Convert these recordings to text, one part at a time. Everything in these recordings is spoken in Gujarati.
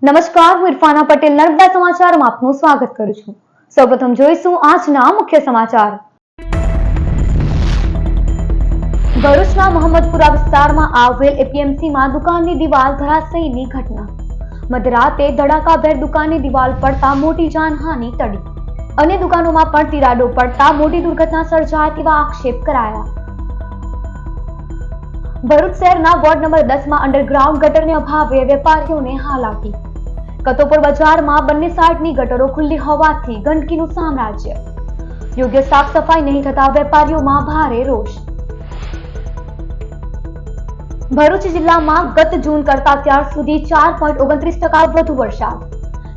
નમસ્કાર, હું ઇરફાના પટેલ નર્મદા સમાચારમાં આપનું સ્વાગત કરું છું। સૌપ્રથમ જોઈશું આજના મુખ્ય સમાચાર। ભરૂચના મોહમ્મદપુરા વિસ્તારમાં આવેલ એપીએમસીમાં દુકાનની દિવાલ ધરાશયીની ઘટના। મધરાતે ધડાકાભેર દુકાનની દિવાલ પડતા મોટી જાનહાનિ ટળી। અન્ય દુકાનોમાં પણ તિરાડો પડતા મોટી દુર્ઘટના સર્જાય તેવા આક્ષેપ કરાયા। ભરૂચ શહેરના વોર્ડ નંબર 10માં અંડરગ્રાઉન્ડ ગટરને અભાવે વેપારીઓને હાલાકી। કતોપર બજારમાં બંને સાઈડની ગટરો ખુલ્લી હોવાથી ગંદકીનું સામ્રાજ્ય। યોગ્ય સાફ સફાઈ નહીં થતા વેપારીઓમાં ભારે રોષ। ભરૂચ જિલ્લામાં ગત જૂન કરતા ત્યાર સુધી 4.29% વધુ વરસાદ।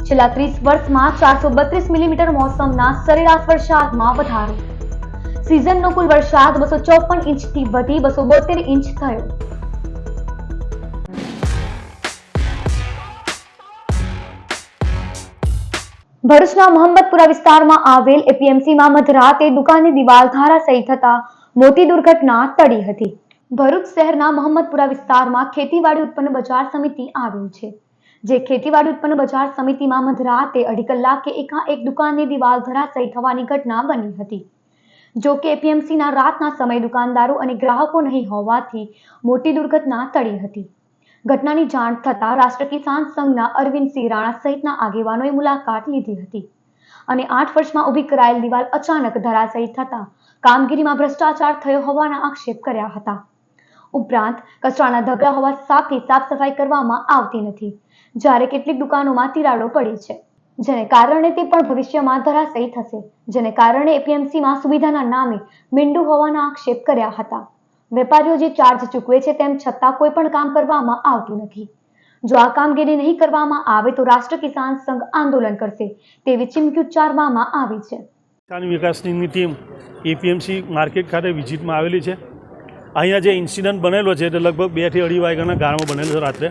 છેલ્લા 30 વર્ષમાં 432 મિલીમીટર મોસમના સરેરાશ વરસાદમાં વધારો। સિઝનનો કુલ વરસાદ 254 ઇંચથી વધી 272 ઇંચ થયો। ભરૂચના મોહમ્મદપુરા વિસ્તારમાં આવેલ એપીએમસીમાં મધરાતે દુકાનની દિવાલ ધરાશાયી થતા મોટી દુર્ઘટના ટળી હતી। ભરૂચ શહેરના મોહમ્મદપુરા વિસ્તારમાં ખેતીવાડી ઉત્પન્ન બજાર સમિતિ આવેલ છે, જે ખેતીવાડી ઉત્પન્ન બજાર સમિતિમાં મધરાતે 2.5 કલાકે એકાએક દુકાનની દિવાલ ધરાશાયી થવાની ઘટના બની હતી। જો કે એપીએમસીના રાતના સમયે દુકાનદારો અને ગ્રાહકો નહીં હોવાથી મોટી દુર્ઘટના ટળી હતી। ઘટનાની જાણ થતાં રાષ્ટ્ર કિસાન સંઘના અરવિંદસિંહ રાણા સહિતના આગેવાનોએ મુલાકાત લીધી હતી અને 8 વર્ષમાં ઊભી કરાયેલ દિવાલ અચાનક ધરાશાયી થતાં કામગીરીમાં ભ્રષ્ટાચાર થયો હોવાના આક્ષેપ કર્યા હતા। ઉપરાંત કચરાના ઢગલા હોવા સાથે સાફ સફાઈ કરવામાં આવતી નથી, જ્યારે કેટલીક દુકાનોમાં તિરાડો પડી છે, જેને કારણે તે પણ ભવિષ્યમાં ધરાશાયી થશે, જેને કારણે એપીએમસીમાં સુવિધાના નામે મીંડું હોવાના આક્ષેપ કર્યા હતા। વેપારીઓ જે ચાર્જ ચૂકવે છે તેમ છતાં કોઈ પણ કામ કરવામાં આવતું નથી। જો આ કામગીરી નહીં કરવામાં આવે તો રાષ્ટ્ર કિસાન સંઘ આંદોલન કરશે તેવી ચીમકી ઉચ્ચારવામાં આવી છે। કિસાન વિકાસની ટીમ એપીએમસી માર્કેટ ખાતે વિઝિટમાં આવેલી છે। અહીંયા જે ઇન્સિડન્ટ બનેલો છે તે લગભગ 2 થી 2.5 વાગ્યાના ગાળામાં બનેલો છે રાત્રે।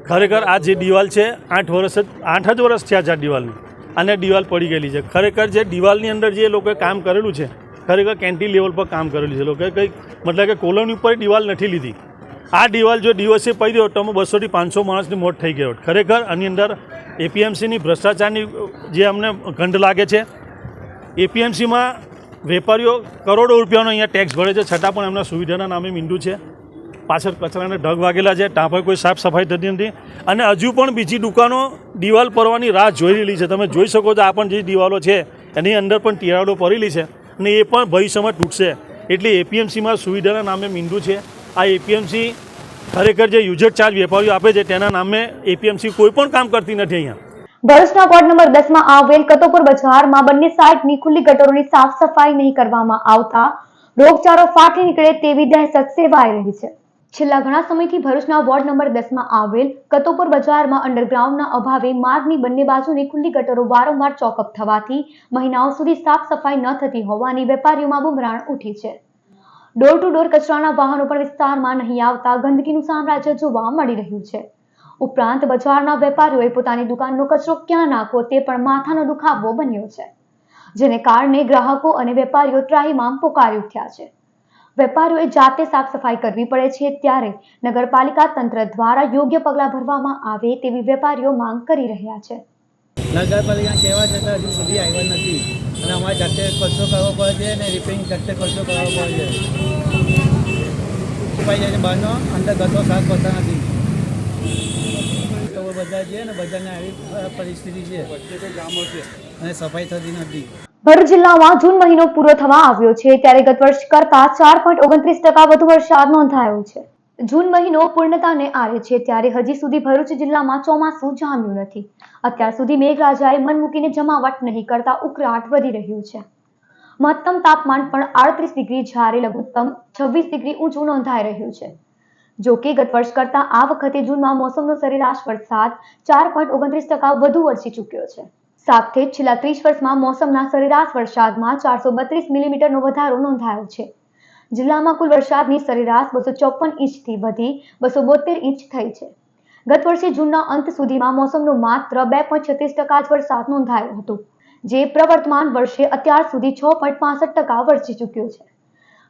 ખરેખર આ જે દિવાલ છે 8 જ વર્ષ થયા છે આ દિવાલની, અને દિવાલ પડી ગયેલી છે। ખરેખર જે દિવાલની અંદર જે લોકોએ કામ કરેલું છે, ખરેખર કેન્ટી લેવલ પર કામ કરેલું છે લોકોએ, કંઈક મતલબ કે કોલોની ઉપર દિવાલ નથી લીધી। આ દિવાલ જો દિવસે પડી હોત તો 200 થી 500 માણસની મોત થઈ ગઈ હોત। ખરેખર આની અંદર એપીએમસીની ભ્રષ્ટાચારની જે અમને ગંધ લાગે છે। એપીએમસીમાં વેપારીઓ કરોડો રૂપિયાનો અહીંયા ટેક્સ ભરે છે, છતાં પણ એમના સુવિધાના નામે મીંડું છે। પાછળ કચરાના ઢગ વાગેલા છે, ત્યાં પર કોઈ સાફ સફાઈ થતી નથી, અને હજુ પણ બીજી દુકાનો દિવાલ પડવાની રાહ જોઈ રહેલી છે। તમે જોઈ શકો છો આ પણ જે દિવાલો છે એની અંદર પણ તિરાડો પડેલી છે, અને એ પણ ભવિષ્યમાં તૂટશે। એટલે એપીએમસીમાં સુવિધાના નામે મીંડું છે। આ એપીએમસી ખરેખર જે યુઝર ચાર્જ વેપારીઓ આપે છે તેના નામે એપીએમસી કોઈ પણ કામ કરતી નથી। અહીંયા ભરૂચના વોર્ડ નંબર 10માં આવેલ કતોપર બજારમાં બંને સાઈડની ખુલ્લી ગટરોની સાફ સફાઈ નહીં કરવામાં આવતા રોગચાળો ફાટી નીકળે તેવી દહેશત સેવાઈ રહી છે। છેલ્લા ઘણા સમયથી ભરૂચના વોર્ડ નંબર 10માં આવેલ કતોપર બજારમાં અંડરગ્રાઉન્ડના અભાવે માર્ગની બંને બાજુની ખુલ્લી ગટરો વારંવાર ચોકઅપ થવાથી મહિનાઓ સુધી સાફ સફાઈ ન થતી હોવાની વેપારીઓમાં બુમરાણ ઉઠી છે। ડોર ટુ ડોર કચરાના વાહનો પણ વિસ્તારમાં નહીં આવતા ગંદકીનું સામ્રાજ્ય જોવા મળી રહ્યું છે। ઉપરાંત બજારના વેપારીઓએ પોતાની દુકાનનો કચરો ક્યાં નાખવો તે પણ માથાનો દુખાવો બન્યો છે, જેને કારણે ગ્રાહકો અને વેપારીઓ ત્રાહિમામ પોકારી ઉઠ્યા છે। વેપારીઓએ જાતે સાફ સફાઈ કરવી પડે છે, ત્યારે નગરપાલિકા તંત્ર દ્વારા યોગ્ય પગલાં ભરવામાં આવે તેવી વેપારીઓ માંગ કરી રહ્યા છે। નગરપાલિકા કહેવા છતાં હજુ સુધી આવ્યા નથી, અને અમારે જાતે ખર્ચો કરવો પડે છે અને રિપેરિંગ જાતે ખર્ચો કરવો પડે છે। બહારનો અંદર ગટરો સાફ કરતા નથી, તો બધા છે ને બધાને આવી પરિસ્થિતિ છે અને સફાઈ થતી નથી। ભરૂચ જિલ્લામાં જૂન મહિનો પૂરો થવા આવ્યો છે, ત્યારે ગત વર્ષ કરતા 4.29% વધુ વરસાદ નોંધાયો છે। જૂન મહિનો પૂર્ણતાને આરે છે, ત્યારે હજી સુધી ભરૂચ જિલ્લામાં ચોમાસું જામ્યું નથી। અત્યાર સુધી મેઘરાજાએ મન મૂકીને જમાવટ નહીં કરતા ઉકળાટ વધી રહ્યું છે। મહત્તમ તાપમાન પણ 38 ડિગ્રી જ્યારે લઘુત્તમ 26 ડિગ્રી ઊંચું નોંધાઈ રહ્યું છે। જો કે ગત વર્ષ કરતા આ વખતે જૂનમાં મોસમનો સરેરાશ વરસાદ 4.29% વધુ વરસી ચૂક્યો છે। સાથે જ છેલ્લા 30 વર્ષમાં મોસમના સરેરાશ વરસાદમાં 432 મિલીમીટરનો વધારો નોંધાયો છે। જિલ્લામાં કુલ વરસાદની સરેરાશ 254 ઇંચથી વધી 272 ઇંચ થઈ છે। ગત વર્ષે જૂનના અંત સુધીમાં મોસમનો માત્ર 2.36% જ વરસાદ નોંધાયો હતો, જે પ્રવર્તમાન વર્ષે અત્યાર સુધી 6.65% વરસી ચૂક્યો છે।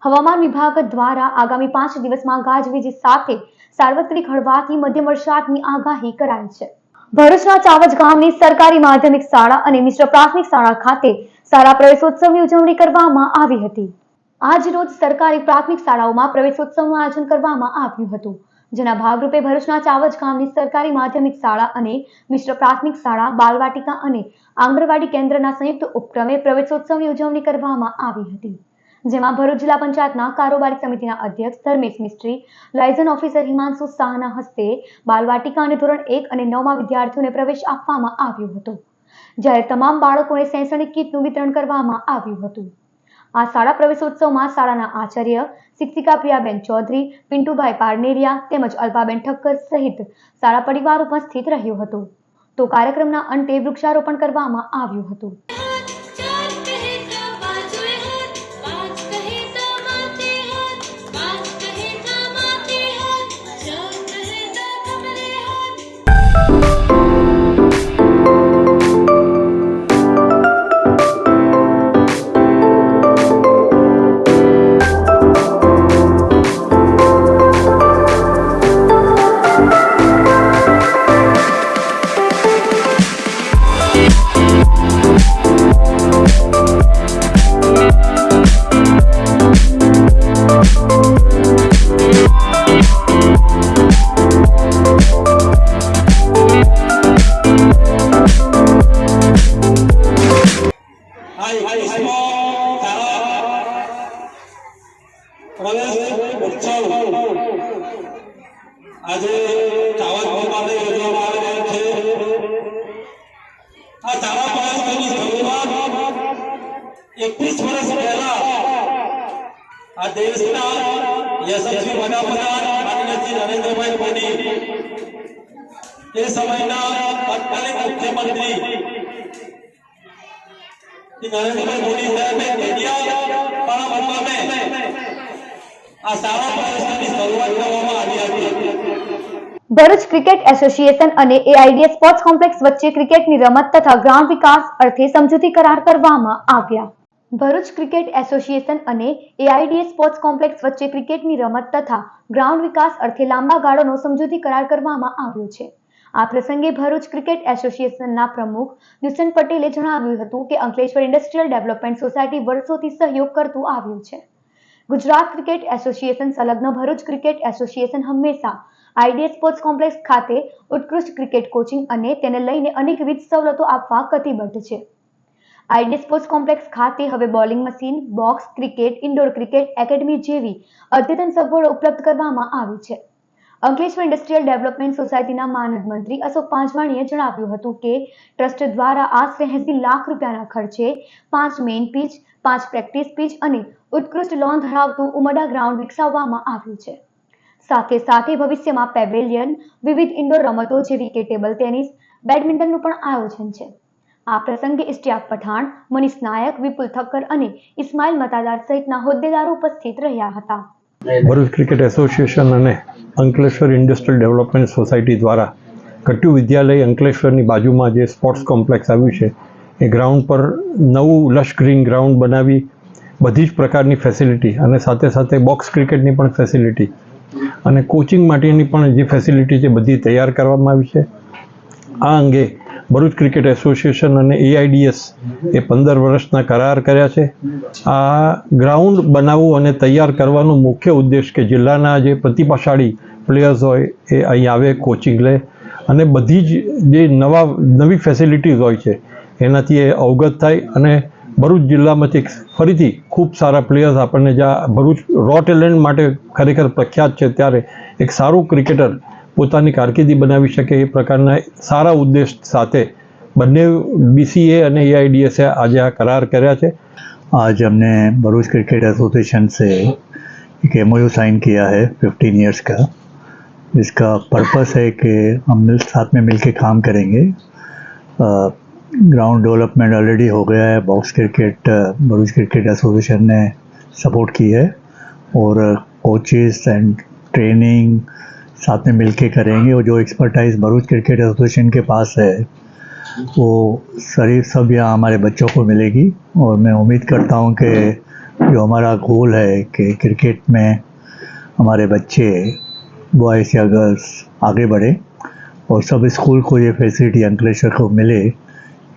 હવામાન વિભાગ દ્વારા આગામી 5 દિવસમાં ગાજવીજ સાથે સાર્વત્રિક હળવાથી મધ્યમ વરસાદની આગાહી કરાઈ છે। ભરૂચના ચાવજ ગામની સરકારી માધ્યમિક શાળા અને મિશ્ર પ્રાથમિક શાળા ખાતે શાળા પ્રવેશોત્સવની ઉજવણી કરવામાં આવી હતી. આજ રોજ સરકારી પ્રાથમિક શાળાઓમાં પ્રવેશોત્સવનું આયોજન કરવામાં આવ્યું હતું, જેના ભાગરૂપે ભરૂચના ચાવજ ગામની સરકારી માધ્યમિક શાળા અને મિશ્ર પ્રાથમિક શાળા, બાલવાટિકા અને આંગણવાડી કેન્દ્રના સંયુક્ત ઉપક્રમે પ્રવેશોત્સવની ઉજવણી કરવામાં આવી હતી, જેમાં ભરૂચ જિલ્લા પંચાયતના કારોબારી સમિતિના અધ્યક્ષ ધર્મેશ મિસ્ત્રી, લાયઝન ઓફિસર હિમાંશુ શાહના હસ્તે બાલવાટિકા અને ધોરણ 1 અને 9માં વિદ્યાર્થીઓને પ્રવેશ આપવામાં આવ્યો હતો, જ્યારે તમામ બાળકોને શૈક્ષણિક કીટનું વિતરણ કરવામાં આવ્યું હતું. આ શાળા પ્રવેશોત્સવમાં શાળાના આચાર્ય, શિક્ષિકા પ્રિયાબેન ચૌધરી, પિન્ટુભાઈ પારનેરિયા તેમજ અલ્પાબેન ઠક્કર સહિત શાળા પરિવાર ઉપસ્થિત રહ્યો હતો. તો કાર્યક્રમના અંતે વૃક્ષારોપણ કરવામાં આવ્યું હતું. આજે ચાવજ ખાતે યોજવામાં આવેલ છે. આ શાળા પ્રવેશોત્સવની શરૂઆત 21 વર્ષ પહેલા આ દેશના યશસ્વી વડાપ્રધાન માનનીય શ્રી નરેન્દ્રભાઈ મોદી, એ સમયના તત્કાલીન મુખ્યમંત્રી શ્રી નરેન્દ્રભાઈ મોદી સાહેબે કેડિયા મુકામે આ શાળા પ્રવેશોત્સવની શરૂઆત કરવામાં આવી હતી. ભરૂચ ક્રિકેટ એસોસિએશન અને એઆઈડીએસ સ્પોર્ટ્સ કોમ્પ્લેક્સ વચ્ચે ક્રિકેટની રમત તથા ગ્રાઉન્ડ વિકાસ અર્થે સમજૂતી કરાર કરવામાં આવ્યા. ભરૂચ ક્રિકેટ એસોસિએશન અને એઆઈડીએસ સ્પોર્ટ્સ કોમ્પ્લેક્સ વચ્ચે ક્રિકેટની રમત તથા ગ્રાઉન્ડ વિકાસ અર્થે લાંબા ગાળાનો સમજૂતી કરાર કરવામાં આવ્યો છે. આ પ્રસંગે ભરૂચ ક્રિકેટ એસોસિએશનના પ્રમુખ દુષ્યંત પટેલે જણાવ્યું હતું કે અંકલેશ્વર ઇન્ડસ્ટ્રીયલ ડેવલપમેન્ટ સોસાયટી વર્ષોથી સહયોગ કરતું આવ્યું છે. ગુજરાત ક્રિકેટ એસોસિએશન સંલગ્ન ભરૂચ ક્રિકેટ એસોસિએશન હંમેશા આઈડીએસ સ્પોર્ટ્સ કોમ્પ્લેક્સ ખાતે ઉત્કૃષ્ટ ક્રિકેટ કોચિંગ અને તેને લઈને અનેકવિધ સવલતો આપવા કટિબદ્ધ છે. આઈડીએસ સ્પોર્ટ્સ કોમ્પ્લેક્સ ખાતે હવે bowling machine, box cricket, indoor cricket academy જેવી અદ્યતન સગવડો ઉપલબ્ધ કરવામાં આવી છે. અંકલેશ્વર ઇન્ડસ્ટ્રીયલ ડેવલપમેન્ટ સોસાયટીના માનદ મંત્રી અશોક પાંચવાણીએ જણાવ્યું હતું કે ટ્રસ્ટ દ્વારા આશરે 80 લાખ રૂપિયાના ખર્ચે 5 મેઇન પીચ, 5 પ્રેક્ટિસ પીચ અને ઉત્કૃષ્ટ લોન ધરાવતું ઉમદા ગ્રાઉન્ડ વિકસાવવામાં આવ્યું છે. સાથે સાથે ભવિષ્યમાં પેવેલિયન, વિવિધ ઇન્ડોર રમતો જેવી કે ટેબલ ટેનિસ, બેડમિન્ટનનું પણ આયોજન છે. આ પ્રસંગે ઇશ્તિયાક પઠાણ, મનીષ નાયક, વિપુલ ઠક્કર અને ઇસ્માઇલ મતાદાર સહિતના હોદ્દેદારો ઉપસ્થિત રહ્યા હતા. ભરૂચ ક્રિકેટ એસોસિએશન અને અંકલેશ્વર ઇન્ડસ્ટ્રીયલ ડેવલપમેન્ટ સોસાયટી દ્વારા કટ્યુ વિદ્યાલય અંકલેશ્વરની બાજુમાં જે સ્પોર્ટ્સ કોમ્પ્લેક્સ આવ્યું છે, એ ગ્રાઉન્ડ પર નવું લશ ગ્રીન ગ્રાઉન્ડ બનાવી બધી જ પ્રકારની ફેસિલિટી અને સાથે સાથે બોક્સ ક્રિકેટની પણ ફેસિલિટી અને કોચિંગ માટેની પણ જે ફેસિલિટી છે બધી તૈયાર કરવામાં આવી છે. આ અંગે ભરૂચ ક્રિકેટ એસોસિએશન અને એઆઈડીએસ એ 15 વર્ષના કરાર કર્યા છે. આ ગ્રાઉન્ડ બનાવવું અને તૈયાર કરવાનો મુખ્ય ઉદ્દેશ કે જિલ્લાના જે પ્રતિભાશાળી પ્લેયર્સ હોય એ અહીં આવે, કોચિંગ લે અને બધી જ જે નવી ફેસિલિટીઝ હોય છે એનાથી એ અવગત થાય અને ભરૂચ જિલ્લામાંથી ફરીથી ખૂબ સારા પ્લેયર્સ આપણને જ્યાં ભરૂચ રો ટેલેન્ટ માટે ખરેખર પ્રખ્યાત છે, ત્યારે એક સારું ક્રિકેટર પોતાની કારકિર્દી બનાવી શકે એ પ્રકારના સારા ઉદ્દેશ સાથે બંને બીસીએ અને एआईडीएस आज आ करार કર્યા છે. आज हमने भरूच क्रिकेट एसोसिएशन से एक एमओयू साइन किया है 15 इयर्स का, जिसका पर्पस है कि हम साथ में मिलकर काम करेंगे. ग्राउंड डेवलपमेंट ऑलरेडी हो गया है. Box cricket Bharuch cricket association ने सपोर्ट की है और कोचेस एंड ट्रेनिंग साथ में मिलके करेंगे. और जो एक्सपर्टाइज भरूच क्रिकेट एसोसिएशन के पास है वो सब यहाँ हमारे बच्चों को मिलेगी. और मैं उम्मीद करता हूँ कि जो हमारा गोल है कि क्रिकेट में हमारे बच्चे बॉयज़ या गर्ल्स आगे बढ़े और सब स्कूल को ये फैसिलिटी अंकलेश्वर को मिले,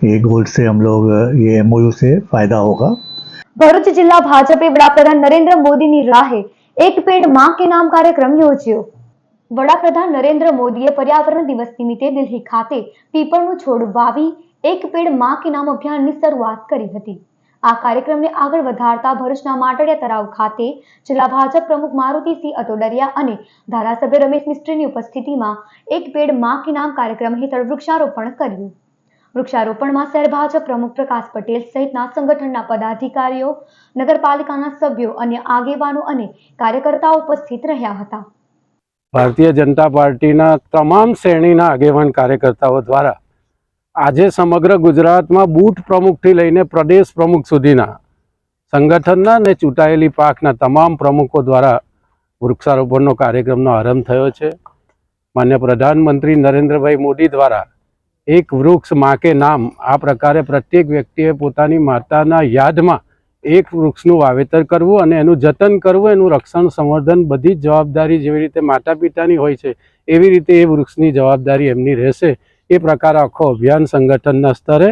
ये गोल से हम लोग ये MOU से फ़ायदा होगा। ભરૂચ જિલ્લા ભાજપે વડાપ્રધાન નરેન્દ્ર મોદીની રાહે એક પેડ માં કે નામ કાર્યક્રમ યોજ્યો. વડાપ્રધાન નરેન્દ્ર મોદીએ પર્યાવરણ દિવસ નિમિત્તે દિલ્હી ખાતે પીપળનું છોડ વાવી એક પેડ માં કે નામ અભિયાનની શરૂઆત કરી હતી. આ કાર્યક્રમને આગળ વધારતા ભરૂચના માટડિયા તળાવ ખાતે જિલ્લા ભાજપ પ્રમુખ મારુતિસિંહ અટોડરિયા અને ધારાસભ્ય રમેશ મિસ્ત્રીની ઉપસ્થિતિમાં એક પેડ માં કે નામ કાર્યક્રમ હેઠળ વૃક્ષારોપણ કર્યું. વૃક્ષારોપણમાં શહેર ભાજપ પ્રમુખ પ્રકાશ પટેલ સહિતના સંગઠનના પદાધિકારીઓ, નગરપાલિકાના સભ્યો, અન્ય આગેવાનો અને કાર્યકર્તાઓ ઉપસ્થિત રહ્યા હતા. ભારતીય જનતા પાર્ટીના તમામ શ્રેણીના આગેવાન કાર્યકર્તાઓ દ્વારા આજે સમગ્ર ગુજરાતમાં બૂથ પ્રમુખથી લઈને પ્રદેશ પ્રમુખ સુધીના સંગઠનના અને ચૂંટાયેલી પાંખના તમામ પ્રમુખો દ્વારા વૃક્ષારોપણનો કાર્યક્રમનો આરંભ થયો છે. માન્ય પ્રધાનમંત્રી નરેન્દ્રભાઈ મોદી દ્વારા એક વૃક્ષ માં કે નામ આ પ્રકારે પ્રત્યેક વ્યક્તિએ પોતાની માતાના યાદમાં એક વૃક્ષનું વાવેતર કરવું અને એનું જતન કરવું, એનું રક્ષણ સંવર્ધન બધી જ જવાબદારી જેવી રીતે માતા પિતાની હોય છે એવી રીતે એ વૃક્ષની જવાબદારી એમની રહેશે. એ પ્રકારે આખો અભિયાન સંગઠનના સ્તરે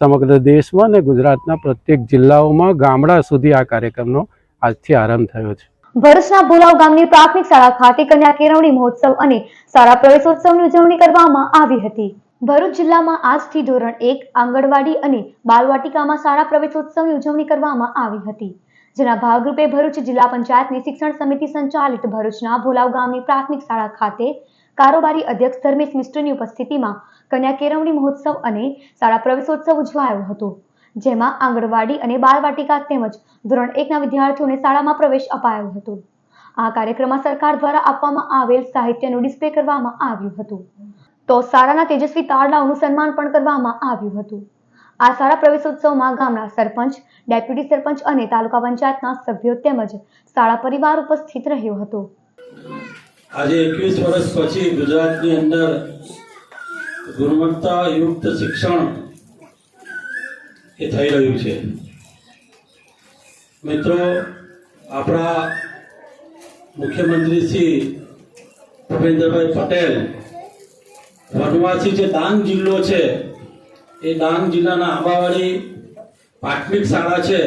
સમગ્ર દેશમાં અને ગુજરાતના પ્રત્યેક જિલ્લાઓમાં ગામડા સુધી આ કાર્યક્રમનો આજથી આરંભ થયો છે. ભરૂચના ભોલાવ ગામની પ્રાથમિક શાળા ખાતે કન્યા કેળવણી મહોત્સવ અને શાળા પ્રવેશોત્સવની ઉજવણી કરવામાં આવી હતી. ભરૂચ જિલ્લામાં આજથી ધોરણ 1 આંગણવાડી અને બાલવાટિકામાં શાળા પ્રવેશોત્સવની ઉજવણી કરવામાં આવી હતી. જેના ભાગરૂપે ભરૂચ જિલ્લા પંચાયતની શિક્ષણ સમિતિ સંચાલિત ભરૂચના ભોલાવ ગામની પ્રાથમિક શાળા ખાતે કારોબારી અધ્યક્ષ ધર્મેશ મિસ્ત્રીની ઉપસ્થિતિમાં કન્યા કેળવણી મહોત્સવ અને શાળા પ્રવેશોત્સવ ઉજવાયો હતો. જેમાં આંગણવાડી અને બાલવાટિકા તેમજ ધોરણ 1ના વિદ્યાર્થીઓને શાળામાં પ્રવેશ અપાયો હતો. આ કાર્યક્રમમાં સરકાર દ્વારા આપવામાં આવેલ સાહિત્યનું ડિસ્પ્લે કરવામાં આવ્યું હતું. તો શાળાના તેજસ્વી તારલાઓનું સન્માન પણ કરવામાં આવ્યું હતું. આ શાળા પ્રવેશોત્સવમાં ગામના સરપંચ, ડેપ્યુટી સરપંચ અને તાલુકા પંચાયતના સભ્યો તેમજ શાળા પરિવાર ઉપસ્થિત રહ્યો હતો. આજે 21 વર્ષ પછી ગુજરાતની અંદર ગુણવત્તાયુક્ત શિક્ષણ એ થઈ રહ્યું છે. મિત્રો, આપણા મુખ્યમંત્રી શ્રી ભૂપેન્દ્રભાઈ પટેલ વનવાસી જે ડાંગ જિલ્લો છે એ ડાંગ જિલ્લાના આંબાવાડી પ્રાથમિક શાળા છે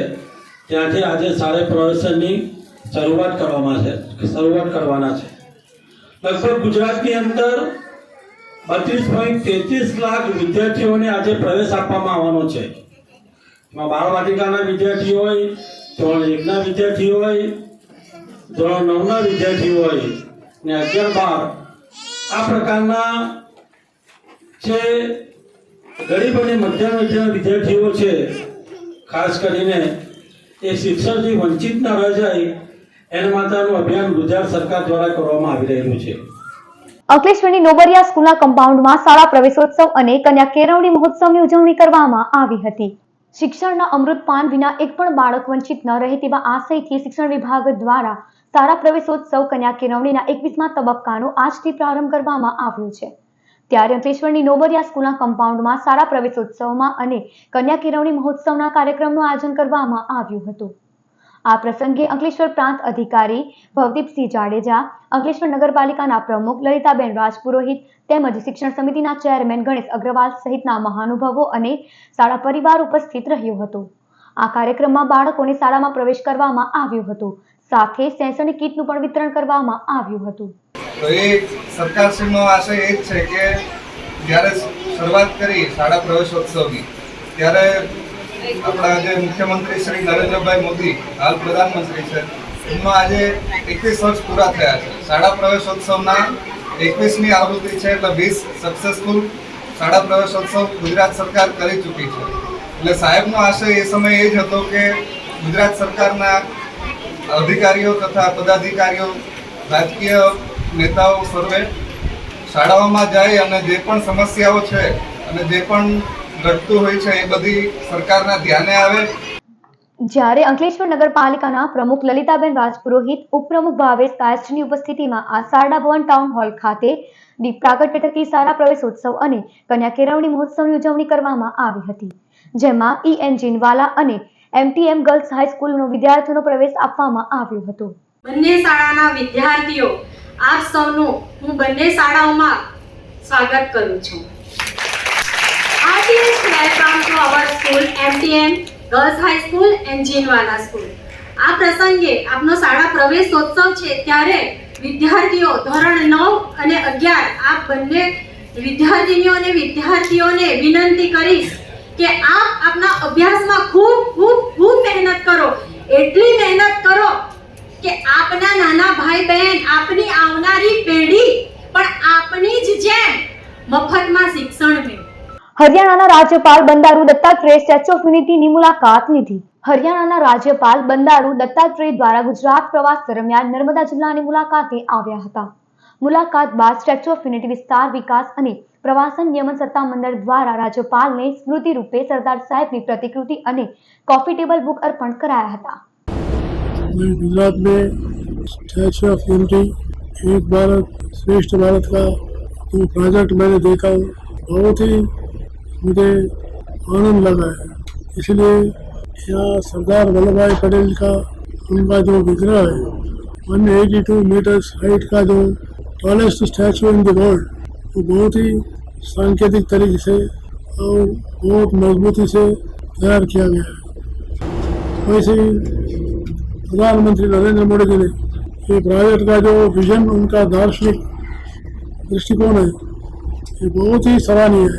ત્યાંથી આજે શાળા પ્રવેશની શરૂઆત કરવાના છે. લગભગ ગુજરાતની અંદર 32.33 લાખ વિદ્યાર્થીઓને આજે પ્રવેશ આપવામાં આવવાનો છે. એમાં બાળવાટિકાના વિદ્યાર્થી હોય, ધોરણ 1ના વિદ્યાર્થી હોય, ધોરણ 9ના વિદ્યાર્થી હોય ને 11-12 આ પ્રકારના જે ગરીબ અને મધ્યમ વર્ગના વિદ્યાર્થીઓ છે, ખાસ કરીને એ શિક્ષણથી વંચિત ન રહી જાય એના માટેનું અભિયાન ગુજરાત સરકાર દ્વારા કરવામાં આવી રહ્યું છે. અંકલેશ્વરની નોબરિયા સ્કૂલના કમ્પાઉન્ડમાં શાળા પ્રવેશોત્સવ અને કન્યા કેળવણી મહોત્સવની ઉજવણી કરવામાં આવી હતી. શિક્ષણના અમૃતપાન વિના એક પણ બાળક વંચિત ન રહે તેવા આશયથી શિક્ષણ વિભાગ દ્વારા શાળા પ્રવેશોત્સવ કન્યા કેળવણીના 21મા તબક્કાનો આજથી પ્રારંભ કરવામાં આવ્યો છે. ત્યારે અંકલેશ્વરની નોબરિયા સ્કૂલના કમ્પાઉન્ડમાં શાળા પ્રવેશોત્સવમાં અને કન્યા કેળવણી મહોત્સવના કાર્યક્રમનું આયોજન કરવામાં આવ્યું હતું. આ પ્રસંગે અંકલેશ્વર પ્રાંત અધિકારી ભવદીપસિંહ જાડેજા, અંકલેશ્વર નગરપાલિકાના પ્રમુખ લલિતાબેન રાજપુરોહિત તેમજ શિક્ષણ સમિતિના ચેરમેન ગણેશ અગ્રવાલ સહિતના મહાનુભાવો અને શાળા પરિવાર ઉપસ્થિત રહ્યો હતો. આ કાર્યક્રમમાં બાળકોને શાળામાં પ્રવેશ કરવામાં આવ્યો હતો. સાથે શૈક્ષણિક કીટનું પણ વિતરણ કરવામાં આવ્યું હતું. તો એ સરકારશ્રીનો આશય એ જ છે કે જ્યારે શરૂઆત કરી શાળા પ્રવેશોત્સવની ત્યારે આપણા જે મુખ્યમંત્રી શ્રી નરેન્દ્રભાઈ મોદી હાલ પ્રધાનમંત્રી છે એમનો આજે 21 વર્ષ પૂરા થયા છે. શાળા પ્રવેશોત્સવના 21મી આવૃત્તિ છે એટલે 20 સક્સેસફુલ શાળા પ્રવેશોત્સવ ગુજરાત સરકાર કરી ચૂકી છે. એટલે સાહેબનો આશય એ સમયે એ જ હતો કે ગુજરાત સરકારના અધિકારીઓ તથા પદાધિકારીઓ, રાજકીય નેતાઓ સર્વે શાળાઓમાં જાય અને જે પણ સમસ્યાઓ છે અને જે પણ ઘટતું હોય છે એ બધી સરકારના ધ્યાને આવે. જ્યારે અંકલેશ્વર નગરપાલિકાના પ્રમુખ લલિતાબેન રાજપુરોહિત, ઉપપ્રમુખ ભાવેશ કાયસ્થની ઉપસ્થિતિમાં આ શારદા ભવન ટાઉન હોલ ખાતે દીપ પ્રાગટ્ય થકી શાળા પ્રવેશોત્સવ અને કન્યા કેળવણી મહોત્સવની ઉજવણી કરવામાં આવી હતી. જેમાં EN જીનવાલા અને MTM ગર્લ્સ હાઈસ્કૂલનો વિદ્યાર્થીઓનો પ્રવેશ આપવામાં આવ્યો હતો. બંને શાળાના વિદ્યાર્થીઓ આપ સૌનું હું બંને શાળાઓમાં સ્વાગત કરું છું. Heartiest welcome to our school, MTM Girls High School and Jinwala School. આ પ્રસંગે આપનો શાળા પ્રવેશોત્સવ છે ત્યારે વિદ્યાર્થીઓ ધોરણ 9 અને 11 આ બંને વિદ્યાર્થીનીઓ અને વિદ્યાર્થીઓને વિનંતી કરીશ કે આપ આપના અભ્યાસમાં ખૂબ ખૂબ ખૂબ મહેનત કરો. એટલી મહેનત કરો કે આપના નાના ભાઈ બહેન, આપની આવનારી પેઢી પણ આપની જ જેમ મફતમાં શિક્ષણ મેળવે. હરિયાણાના રાજ્યપાલ બંડારુ દત્તાત્રેય સ્ટેચ્યુ ઓફ યુનિટીની મુલાકાત લીધી. હરિયાણાના રાજ્યપાલ બંડારુ દત્તાત્રેય દ્વારા ગુજરાત પ્રવાસ દરમિયાન નર્મદા જિલ્લાની મુલાકાતે આવ્યા હતા. મુલાકાત બાદ સ્ટેચ્યુ ઓફ યુનિટી વિસ્તાર વિકાસ અને પ્રવાસન નિયમન સત્તામંડળ દ્વારા રાજ્યપાલને સ્મૃતિ રૂપે સરદાર સાહેબની प्रतिकृति અને कॉफी टेबल बुक अर्पण कराया था. गुजरात में स्टैच्यू ऑफ यूनिटी एक भारत श्रेष्ठ भारत का जो प्रोजेक्ट मैंने देखा बहुत ही मुझे आनंद लगा है. इसलिए यहाँ सरदार वल्लभ भाई पटेल का उनका जो विग्रह है 182 मीटर्स हाइट का जो tallest statue in the world वो बहुत ही सांकेतिक तरीके से और बहुत मजबूती से तैयार किया गया है. वैसे ही प्रधानमंत्री नरेंद्र मोदी जी ने ये प्रोजेक्ट का जो विजन, उनका दार्शनिक दृष्टिकोण है, ये बहुत ही सराहनीय है.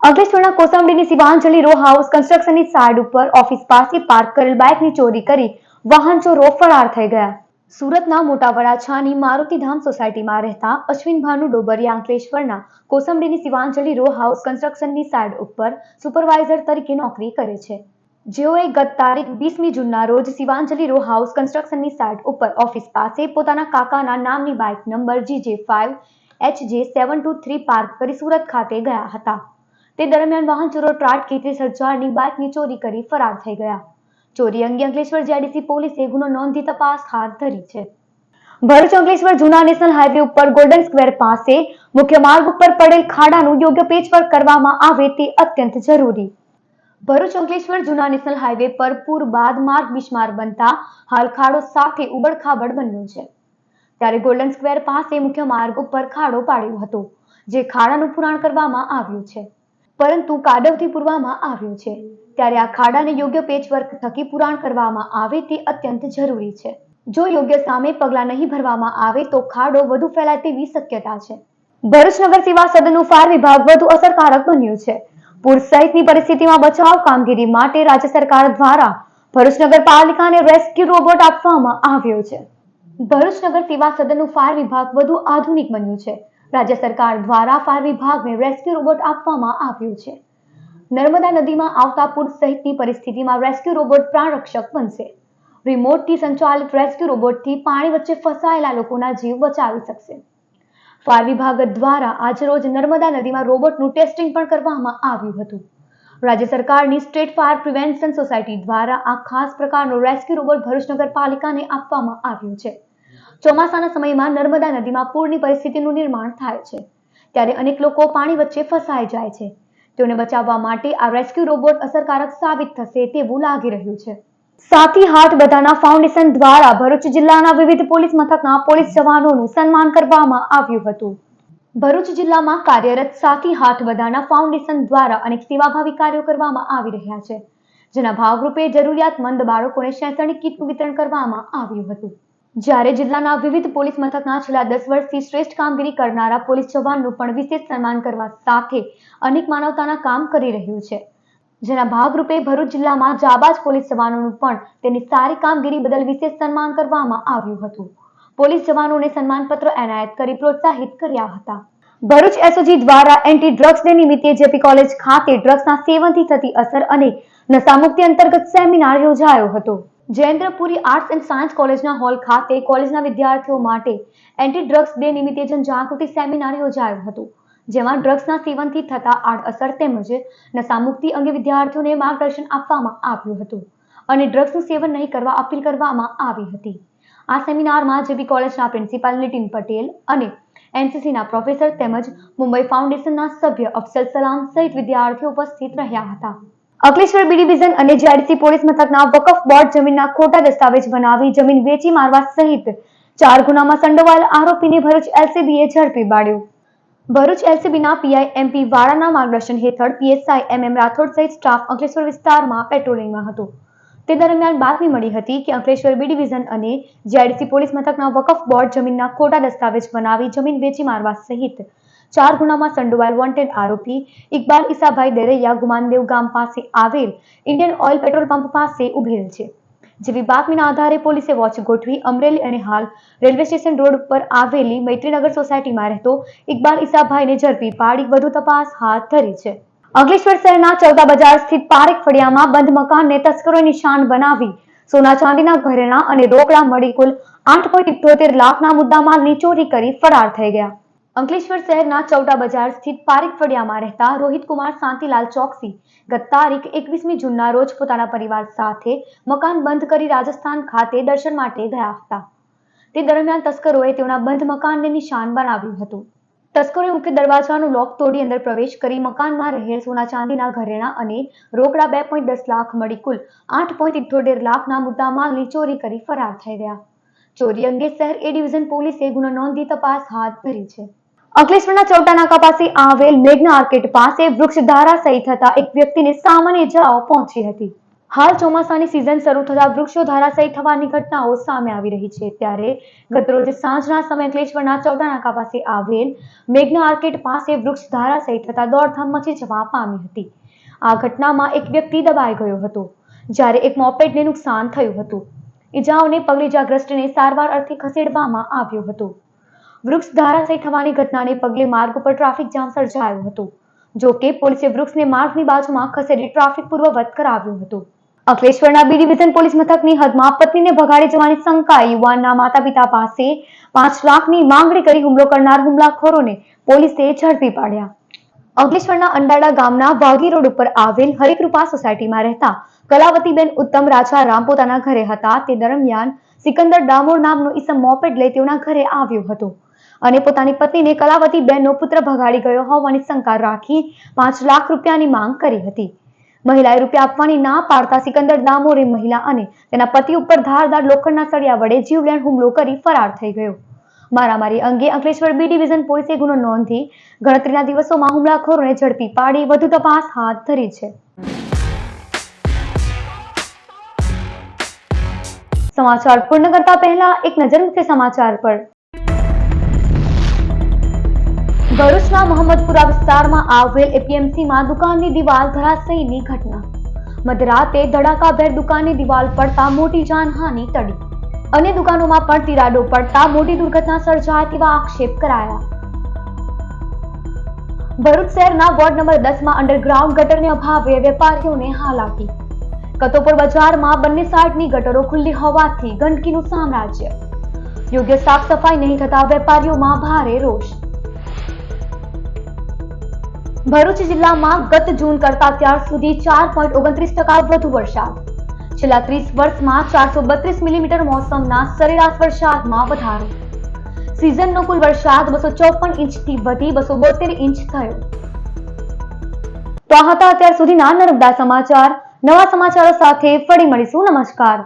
અંકલેશ્વરના કોસંબડીની શિવાંજલિ રો હાઉસ કન્સ્ટ્રક્શનની સાઇડ ઉપર ઓફિસ પાસે પાર્ક કરેલ બાઇકની ચોરી કરી વાહન ચોરો ફરાર થઈ ગયા. સુરતના મોટા વરાછાની મારુતિધામ સોસાયટીમાં રહેતા અશ્વિન ભાનુ ડોબરિયા અંકલેશ્વરના કોસંબડીની શિવાંજલિ રો હાઉસ કન્સ્ટ્રક્શનની સાઇડ ઉપર સુપરવાઇઝર તરીકે નોકરી કરે છે. જેઓએ ગત તારીખ 20મી જૂનના રોજ શિવાંજલિ રો હાઉસ કન્સ્ટ્રક્શનની સાઇડ ઉપર ઓફિસ પાસે પોતાના કાકાના નામની બાઇક નંબર GJ5HJ723 પાર્ક કરી સુરત ખાતે ગયા હતા. તે દરમિયાન વાહન ચોરો ત્રાટકી 30,000ની બાઇકની ચોરી કરી ફરાર થઈ ગયા. ચોરી અંગે અંકલેશ્વર જેડીસી પોલીસે ગુનો નોંધી તપાસ હાથ ધરી છે. ભરૂચ અંકલેશ્વર જૂના નેશનલ હાઈવે ઉપર ગોલ્ડન સ્ક્વેર પાસે મુખ્ય માર્ગ ઉપર પડેલ ખાડાનું યોગ્ય પેચવર્ક કરવામાં આવે તે અત્યંત જરૂરી. ભરૂચ અંકલેશ્વર જૂના નેશનલ હાઈવે પર પૂર બાદ માર્ગ બિસ્માર બનતા હાલ ખાડો સાથે ઉબડખાબડ બન્યો છે. ત્યારે ગોલ્ડન સ્ક્વેર પાસે મુખ્ય માર્ગ ઉપર ખાડો પાડ્યો હતો, જે ખાડાનું પુરાણ કરવામાં આવ્યું છે, પરંતુ કાદવથી પૂરવામાં આવ્યું છે. ત્યારે આ ખાડાને યોગ્ય પેચવર્ક થકી પુરાણ કરવામાં આવે તે અત્યંત જરૂરી છે. જો યોગ્ય સામે પગલાં નહીં ભરવામાં આવે તો ખાડો વધુ ફેલાય તેવી શક્યતા છે. ભરૂચ નગર સેવા સદનનું ફાયર વિભાગ વધુ અસરકારક બન્યું છે. પૂર સહિતની પરિસ્થિતિમાં બચાવ કામગીરી માટે રાજ્ય સરકાર દ્વારા ભરૂચ નગરપાલિકાને રેસ્ક્યુ રોબોટ આપવામાં આવ્યો છે. ભરૂચ નગર સેવા સદનનું ફાયર વિભાગ વધુ આધુનિક બન્યું છે. રાજ્ય સરકાર દ્વારા ફાયર વિભાગને રેસ્ક્યુ રોબોટ આપવામાં આવ્યું છે. નર્મદા નદીમાં આવતા પૂર સહિતની પરિસ્થિતિમાં રેસ્ક્યુ રોબોટ પ્રાણ રક્ષક બનશે. રિમોટથી સંચાલિત રેસ્ક્યુ રોબોટથી પાણી વચ્ચે ફસાયેલા લોકોના જીવ બચાવી શકશે. ફાયર વિભાગ દ્વારા આજરોજ નર્મદા નદીમાં રોબોટનું ટેસ્ટિંગ પણ કરવામાં આવ્યું હતું. રાજ્ય સરકારની સ્ટેટ ફાયર પ્રિવેન્શન સોસાયટી દ્વારા આ ખાસ પ્રકારનો રેસ્ક્યુ રોબોટ ભરૂચ નગરપાલિકાને આપવામાં આવ્યું છે. ચોમાસાના સમયમાં નર્મદા નદીમાં પૂરની પરિસ્થિતિનું નિર્માણ થાય છે, ત્યારે અનેક લોકો પાણી વચ્ચે ફસાઈ જાય છે. તેઓને બચાવવા માટે આ રેસ્ક્યુ રોબોટ અસરકારક સાબિત થશે તેવું લાગી રહ્યું છે. સાથી હાથ બધાના ફાઉન્ડેશન દ્વારા ભરૂચ જિલ્લાના વિવિધ પોલીસ મથકના પોલીસ જવાનોનું સન્માન કરવામાં આવ્યું હતું. ભરૂચ જિલ્લામાં કાર્યરત સાથી હાથ બધાના ફાઉન્ડેશન દ્વારા અનેક સેવાભાવી કાર્યો કરવામાં આવી રહ્યા છે, જેના ભાગરૂપે જરૂરિયાતમંદ બાળકોને શૈક્ષણિક કીટનું વિતરણ કરવામાં આવ્યું હતું. જ્યારે જિલ્લાના વિવિધ પોલીસ મથકના છેલ્લા 10 વર્ષથી શ્રેષ્ઠ કામગીરી કરનારા પોલીસ જવાનનું પણ વિશેષ સન્માન કરવા સાથે અનેક માનવતાના કામ કરી રહ્યું છે, જેના ભાગરૂપે ભરૂચ જિલ્લામાં જાબાજ પોલીસ જવાનોનું પણ તેની સારી કામગીરી બદલ વિશેષ સન્માન કરવામાં આવ્યું હતું. પોલીસ જવાનોને સન્માનપત્ર એનાયત કરી પ્રોત્સાહિત કર્યા હતા. ભરૂચ એસઓજી દ્વારા એન્ટી ડ્રગ્સ ડે નિમિત્તે જેપી કોલેજ ખાતે ડ્રગ્સના સેવનથી થતી અસર અને નશામુક્તિ અંતર્ગત સેમિનાર યોજાયો હતો. જયેન્દ્રપુરી આર્ટ્સ એન્ડ સાયન્સ કોલેજના હોલ ખાતે કોલેજના વિદ્યાર્થીઓ માટે એન્ટી ડ્રગ્સ ડે નિમિત્તે જનજાગૃતિ સેમિનાર યોજાયું હતું, જેમાં ડ્રગ્સના સેવનથી થતા આડઅસર તેમજ નશામુક્તિ અંગે વિદ્યાર્થીઓને માર્ગદર્શન આપવામાં આવ્યું હતું અને ડ્રગ્સનું સેવન નહીં કરવા અપીલ કરવામાં આવી હતી. આ સેમિનારમાં જેપી કોલેજના પ્રિન્સિપાલ નીતિન પટેલ અને એનસીસીના પ્રોફેસર તેમજ મુંબઈ ફાઉન્ડેશનના સભ્ય અફસલ સલામ સહિત વિદ્યાર્થીઓ ઉપસ્થિત રહ્યા હતા. અંકલેશ્વર બી ડિવિઝન અને જેડીસી પોલીસ મથકના વકફ બોર્ડ જમીનના ખોટા દસ્તાવેજ બનાવી જમીન વેચી મારવા સહિત 4 ગુનામાં સંડોવાયેલ આરોપીને ભરૂચ એલસીબીએ ઝડપી પાડ્યો. ભરૂચ એલસીબીના પીઆઈ એમપી વાળાના માર્ગદર્શન હેઠળ પીએસઆઈ એમએમ રાઠોડ સહિત સ્ટાફ અંકલેશ્વર વિસ્તારમાં પેટ્રોલિંગમાં હતો. તે દરમિયાન બાતમી મળી હતી કે અંકલેશ્વર બી ડિવિઝન અને જીઆઈડીસી પોલીસ મથકના વકફ બોર્ડ જમીનના ખોટા દસ્તાવેજ બનાવી જમીન વેચી મારવા સહિત 4 ગુનામાં સંડોવાયેલ વોન્ટેડ આરોપી ઇકબાલ ઈસાભાઈ દેરૈયા ગુમાનદેવ ગામ પાસે આવેલ ઇન્ડિયન ઓઇલ પેટ્રોલ પંપ પાસે ઉભેલ છે. જેવી બાતમીના આધારે પોલીસે વોચ ગોઠવી અમરેલી અને હાલ રેલવે સ્ટેશન રોડ પર આવેલી મૈત્રીનગર સોસાયટીમાં રહેતો ઇકબાલ ઈસાભાઈને ઝડપી પાડી વધુ તપાસ હાથ ધરી છે. અંકલેશ્વર શહેરના ચૌટા બજાર સ્થિત પારેખ ફળિયામાં બંધ મકાનને તસ્કરોએ નિશાન બનાવી સોના ચાંદીના ઘરેણાં અને રોકડા મળી કુલ 8.78 લાખના મુદ્દામાલની ચોરી કરી ફરાર થઈ ગયા. અંકલેશ્વર શહેરના ચૌટા બજાર સ્થિત પારેખ ફળિયામાં રહેતા રોહિત કુમાર શાંતિલાલ ચોકસી ગત તારીખ 21મી જૂનના રોજ પોતાના પરિવાર સાથે મકાન બંધ કરી રાજસ્થાન ખાતે દર્શન માટે ગયા હતા. તે દરમિયાન તસ્કરોએ તેઓના બંધ મકાનને નિશાન બનાવ્યું હતું. તસ્કરોએ મુખ્ય દરવાજાનું લોક તોડી અંદર પ્રવેશ કરી મકાનમાં રહેલ સોના ચાંદીના ઘરેણાં અને રોકડા 2.10 લાખ મળી કુલ 8.78 લાખના મુદ્દામાલની ચોરી કરી ફરાર થઈ ગયા. ચોરી અંગે શહેર એ ડિવિઝન પોલીસે ગુનો નોંધી તપાસ હાથ ધરી છે. અંકલેશ્વરના ચૌટા નાકા પાસે આવેલ મેઘના આર્કેડ પાસે વૃક્ષ ધરાશાયી થતા એક વ્યક્તિને સામાન્ય ઇજાઓ પહોંચી હતી. હાલ ચોમાસાની સિઝન શરૂ થતા વૃક્ષો ધરાશાયી થવાની ઘટનાઓ સામે આવી રહી છે. ત્યારે ગતરોજ સાંજના સમયે અંકલેશ્વરના ચૌટા નાકા પાસે આવેલ મેઘના આર્કેડ પાસે વૃક્ષ ધરાશાયી થતા દોડધામ મચી જવા પામી હતી. આ ઘટનામાં એક વ્યક્તિ દબાઈ ગયો હતો જ્યારે એક મોપેડને નુકસાન થયું હતું. ઇજાઓને પગલે ઇજાગ્રસ્તને સારવાર અર્થે ખસેડવામાં આવ્યો હતો. વૃક્ષ ધરાશાયી થવાની ઘટનાને પગલે માર્ગ પર ટ્રાફિક જામ સર્જાયો હતો. જો કે પોલીસે વૃક્ષને માર્ગની બાજુમાં ખસેડી ટ્રાફિક પૂર્વવત કરાવ્યું હતું. અંકલેશ્વરના બી ડિવિઝન પોલીસ મથકની હદમાં પત્નીને ભગાડી જવાની શંકાએ યુવાનના માતા પિતા પાસે 5 લાખની માંગણી કરી હુમલો કરનાર હુમલાખોરોને પોલીસે ઝડપી પાડ્યા. અંકલેશ્વરના અંડાડા ગામના વાઘી રોડ ઉપર આવેલ હરિકૃપા સોસાયટીમાં રહેતા કલાવતીબેન ઉત્તમ રાજારામ પોતાના ઘરે હતા. તે દરમિયાન સિકંદર ડામોર નામનો ઈસમ મોપેડ લઈ તેઓના ઘરે આવ્યો હતો અને પોતાની પત્નીને કલાવતીબેનનો પુત્ર ભગાડી ગયો હોવાની શંકા રાખી 5 લાખ રૂપિયાની માંગ કરી હતી. મહિલાએ રૂપિયા આપવાની ના પાડતા સિકંદર ડામોરે મહિલા અને તેના પતિ ઉપર ધારદાર લોખંડના સળિયા વડે જીવલેણ હુમલો કરી ફરાર થઈ ગયો. મારામારી અંગે અંકલેશ્વર બી ડિવિઝન પોલીસે ગુનો નોંધી ગણતરીના દિવસોમાં હુમલાખોરોને ઝડપી પાડી વધુ તપાસ હાથ ધરી છે. સમાચાર પૂર્ણ કરતા પહેલા એક નજર મુખ્ય સમાચાર પર. ભરૂચના મોહમ્મદપુરા વિસ્તારમાં આવેલ એપીએમસીમાં દુકાનની દિવાલ ધરાશાયીની ઘટના. મધરાતે ધડાકાભેર દુકાનની દિવાલ પડતા મોટી જાનહાનિ ટળી. અન્ય દુકાનોમાં પણ તિરાડો પડતા મોટી દુર્ઘટના સર્જાય તેવા આક્ષેપ કરાયા. ભરૂચ શહેરના વોર્ડ નંબર 10માં અંડરગ્રાઉન્ડ ગટરને અભાવે વેપારીઓને હાલાકી. કતોપર બજારમાં બંને સાઈડની ગટરો ખુલ્લી હોવાથી ગંદકીનું સામ્રાજ્ય. યોગ્ય સાફ સફાઈ નહીં થતા વેપારીઓમાં ભારે રોષ. ભરૂચ જિલ્લામાં ગત જૂન કરતા અત્યાર સુધી 4.29% વધુ વરસાદ. છેલ્લા 30 વર્ષમાં 432 મિલીમીટર મોસમના સરેરાશ વરસાદમાં વધારો. સિઝનનો કુલ વરસાદ 254 ઇંચથી વધી 272 ઇંચ થયો. તો આ હતા અત્યાર સુધીના નર્મદા સમાચાર. નવા સમાચારો સાથે ફરી મળીશું. નમસ્કાર.